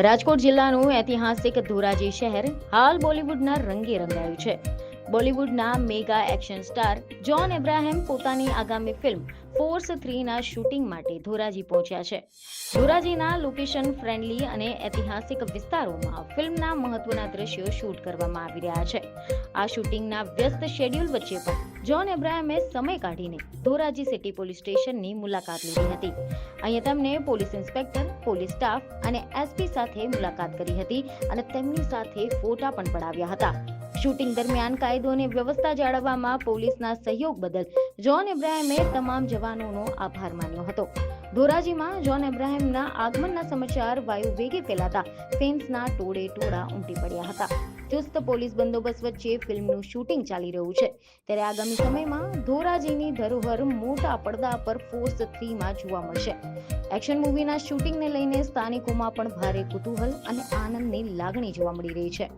રાજકોટ જિલ્લાનું ઐતિહાસિક ધોરાજી શહેર હાલ બોલિવૂડના રંગે રંગાયું છે. બોલિવૂડના mega action star John Abraham પોતાની આગામી ફિલ્મ ફોર્સ 3ના શૂટિંગ માટે ધોરાજી પહોંચ્યા છે. ધોરાજીના લોકેશન ફ્રેન્ડલી અને ઐતિહાસિક વિસ્તારોમાં ફિલ્મના મહત્વના દ્રશ્યો શૂટ કરવામાં આવી રહ્યા છે. આ શૂટિંગના વ્યસ્ત શેડ્યુલ વચ્ચે પણ જોન અબ્રાહમે સમય કાઢીને ધોરાજી સિટી પોલીસ સ્ટેશનની મુલાકાત લીધી હતી. અહીંયા તેમને પોલીસ ઇન્સ્પેક્ટર, પોલીસ સ્ટાફ અને એસપી સાથે મુલાકાત કરી હતી અને તેમની સાથે ફોટા પણ પડાવ્યા હતા. શૂટિંગ દરમિયાન કાયદો અને વ્યવસ્થા જાળવવામાં પોલીસના સહયોગ બદલ જોન અબ્રાહમે તમામ જવાનોનો આભાર માન્યો હતો. ધોરાજીમાં જોન અબ્રાહમના આગમનના સમાચાર વાયુ વેગે ફેલાતા ફેન્સના ટોળે ટોળા ઉમટી પડ્યા હતા. ચુસ્ત પોલીસ બંદોબસ્ત વચ્ચે ફિલ્મનું શૂટિંગ ચાલી રહ્યું છે, ત્યારે આગામી સમયમાં ધોરાજીની ધરોહર મોટા પડદા પર ફોર્સ 3માં જોવા મળશે. એક્શન મૂવીના શૂટિંગને લઈને સ્થાનિકોમાં પણ ભારે કુતૂહલ અને આનંદની લાગણી જોવા મળી રહી છે.